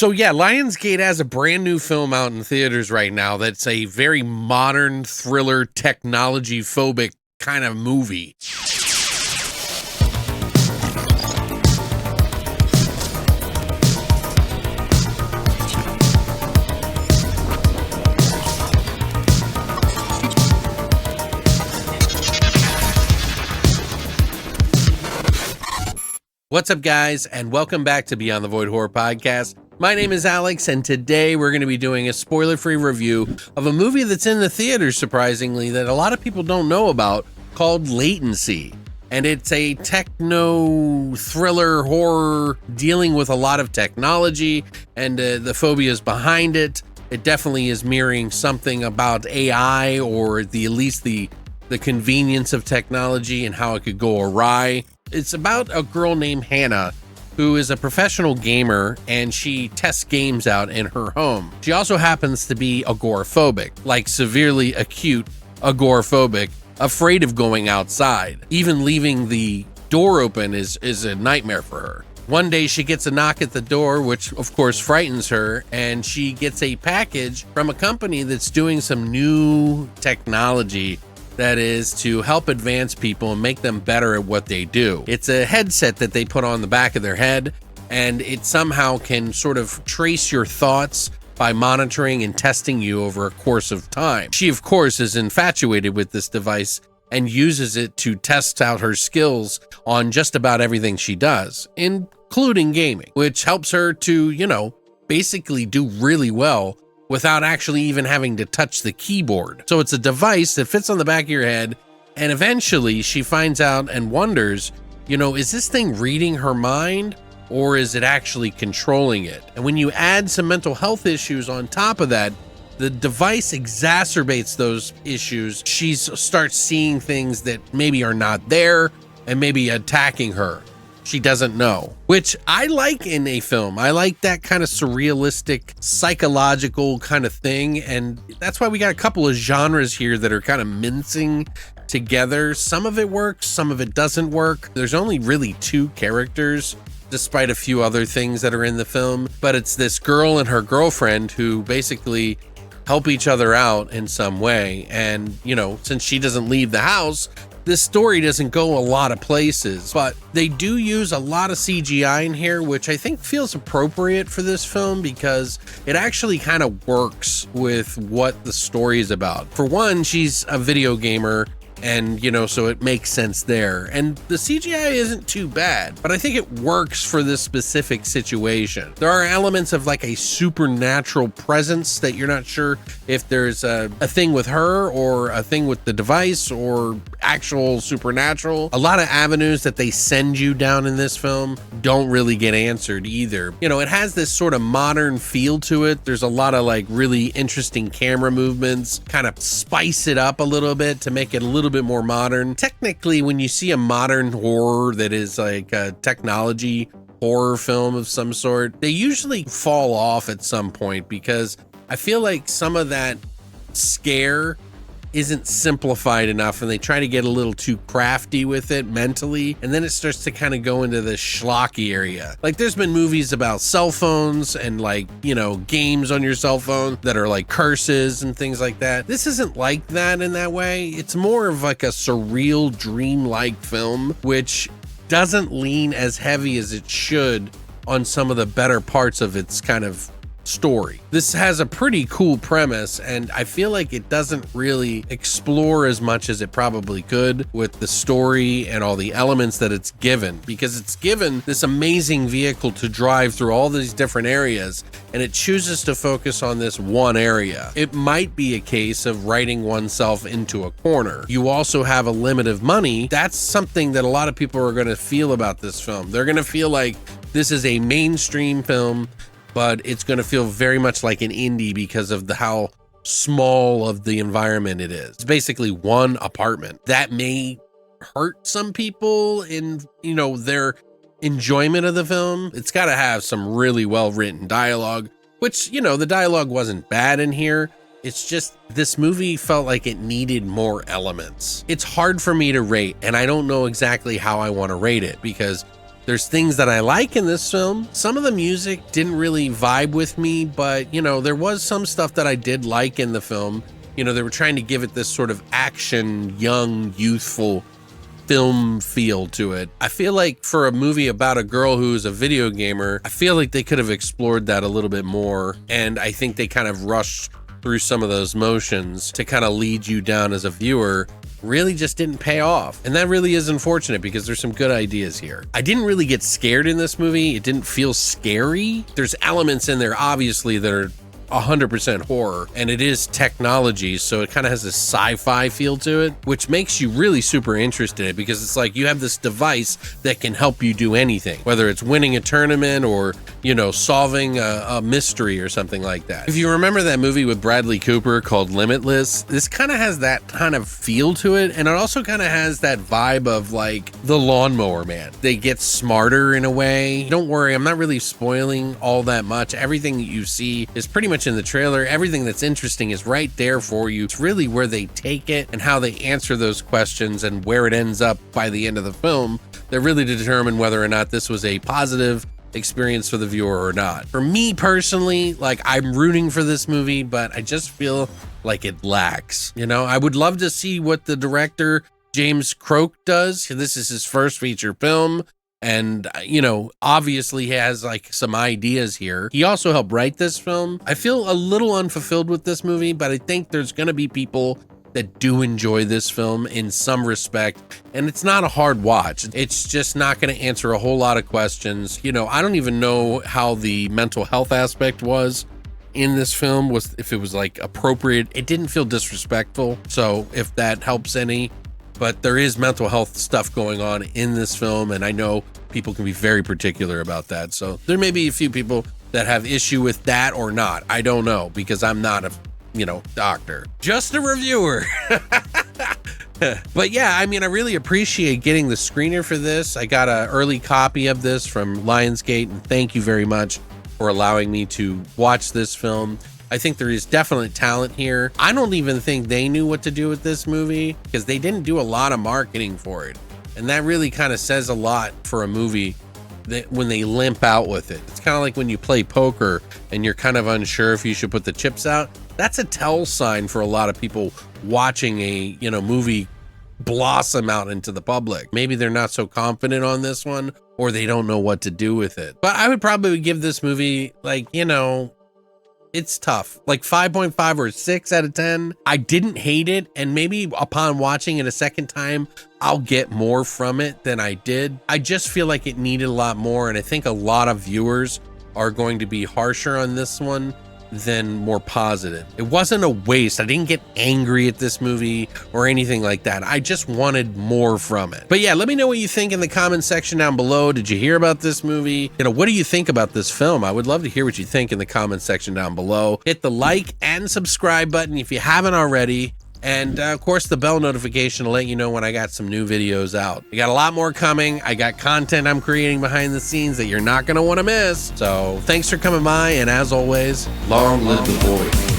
So yeah, Lionsgate has a brand new film out in theaters right now that's a very modern thriller, technology phobic kind of movie. What's up, guys, and welcome back to Beyond the Void Horror Podcast. My name is Alex, and today we're going to be doing a spoiler-free review of a movie that's in the theaters, surprisingly, that a lot of people don't know about, called Latency. And it's a techno thriller horror dealing with a lot of technology and the phobias behind it. It definitely is mirroring something about AI, or at least the convenience of technology and how it could go awry. It's about a girl named Hannah who is a professional gamer, and she tests games out in her home. She also happens to be agoraphobic, like severely acute agoraphobic, afraid of going outside. Even leaving the door open is a nightmare for her. One day she gets a knock at the door, which of course frightens her, and she gets a package from a company that's doing some new technology that is to help advance people and make them better at what they do. It's a headset that they put on the back of their head, and it somehow can sort of trace your thoughts by monitoring and testing you over a course of time. She, of course, is infatuated with this device and uses it to test out her skills on just about everything she does, including gaming, which helps her to, basically do really well without actually even having to touch the keyboard. So it's a device that fits on the back of your head, and eventually she finds out and wonders, is this thing reading her mind, or is it actually controlling it? And when you add some mental health issues on top of that, the device exacerbates those issues. She starts seeing things that maybe are not there and maybe attacking her. She doesn't know, which I like in a film. I like that kind of surrealistic, psychological kind of thing. And that's why we got a couple of genres here that are kind of mincing together. Some of it works, some of it doesn't work. There's only really two characters, despite a few other things that are in the film. But it's this girl and her girlfriend who basically help each other out in some way. And, since she doesn't leave the house, this story doesn't go a lot of places, but they do use a lot of CGI in here, which I think feels appropriate for this film because it actually kind of works with what the story is about. For one, she's a video gamer, and so it makes sense there. And the CGI isn't too bad, but I think it works for this specific situation. There are elements of like a supernatural presence that you're not sure if there's a thing with her or a thing with the device or actual supernatural. A lot of avenues that they send you down in this film don't really get answered either. It has this sort of modern feel to it. There's a lot of like really interesting camera movements, kind of spice it up a little bit to make it a little bit more modern. Technically, when you see a modern horror that is like a technology horror film of some sort, they usually fall off at some point because I feel like some of that scare isn't simplified enough, and they try to get a little too crafty with it mentally, and then it starts to kind of go into the schlocky area. Like there's been movies about cell phones and games on your cell phone that are like curses and things like that. This isn't like that in that way. It's more of like a surreal, dreamlike film, which doesn't lean as heavy as it should on some of the better parts of its kind of story. This has a pretty cool premise, and I feel like it doesn't really explore as much as it probably could with the story and all the elements that it's given, because it's given this amazing vehicle to drive through all these different areas, and it chooses to focus on this one area. It might be a case of writing oneself into a corner. You also have a limit of money. That's something that a lot of people are going to feel about this film. They're going to feel like this is a mainstream film, but it's going to feel very much like an indie because of how small of the environment it is. It's basically one apartment. That may hurt some people in, their enjoyment of the film. It's got to have some really well-written dialogue, which, the dialogue wasn't bad in here. It's just this movie felt like it needed more elements. It's hard for me to rate, and I don't know exactly how I want to rate it because There's things that I like in this film. Some of the music didn't really vibe with me, but, you know, there was some stuff that I did like in the film. You know, they were trying to give it this sort of action, young, youthful film feel to it. I feel like for a movie about a girl who's a video gamer, I feel like they could have explored that a little bit more. And I think they kind of rushed through some of those motions to kind of lead you down as a viewer. Really just didn't pay off. And that really is unfortunate because there's some good ideas here. I didn't really get scared in this movie. It didn't feel scary. There's elements in there, obviously, that are 100% horror, and it is technology, so it kind of has a sci-fi feel to it, which makes you really super interested in it, because it's like you have this device that can help you do anything, whether it's winning a tournament or, you know, solving a mystery or something like that. If you remember that movie with Bradley Cooper called Limitless, this kind of has that kind of feel to it, and it also kind of has that vibe of like the Lawnmower Man. They get smarter in a way. Don't worry, I'm not really spoiling all that much. Everything that you see is pretty much in the trailer. Everything that's interesting is right there for you. It's really where they take it and how they answer those questions and where it ends up by the end of the film that really determine whether or not this was a positive experience for the viewer or not. For me personally, like, I'm rooting for this movie, but I just feel like it lacks. You know, I would love to see what the director James Croak does. This is his first feature film. And, you know, obviously he has like some ideas here. He also helped write this film. I feel a little unfulfilled with this movie, but I think there's going to be people that do enjoy this film in some respect. And it's not a hard watch. It's just not going to answer a whole lot of questions. You know, I don't even know how the mental health aspect was in this film, was if it was like appropriate. It didn't feel disrespectful. So if that helps any. But there is mental health stuff going on in this film, and I know people can be very particular about that. So there may be a few people that have issue with that or not. I don't know, because I'm not a, you know, doctor, just a reviewer. But yeah, I mean, I really appreciate getting the screener for this. I got an early copy of this from Lionsgate, and thank you very much for allowing me to watch this film. I think there is definite talent here. I don't even think they knew what to do with this movie because they didn't do a lot of marketing for it. And that really kind of says a lot for a movie that when they limp out with it. It's kind of like when you play poker and you're kind of unsure if you should put the chips out. That's a tell sign for a lot of people watching a, you know, movie blossom out into the public. Maybe they're not so confident on this one, or they don't know what to do with it. But I would probably give this movie, like, you know, it's tough, like 5.5 or 6 out of 10. I didn't hate it, and maybe upon watching it a second time, I'll get more from it than I did. I just feel like it needed a lot more, and I think a lot of viewers are going to be harsher on this one than more positive. It wasn't a waste. I didn't get angry at this movie or anything like that. I just wanted more from it. But yeah, let me know what you think in the comment section down below. Did you hear about this movie? You know, what do you think about this film? I would love to hear what you think in the comment section down below. Hit the like and subscribe button if you haven't already. And of course, the bell notification to let you know when I got some new videos out. I got a lot more coming. I got content I'm creating behind the scenes that you're not going to want to miss. So thanks for coming by. And as always, long live the void.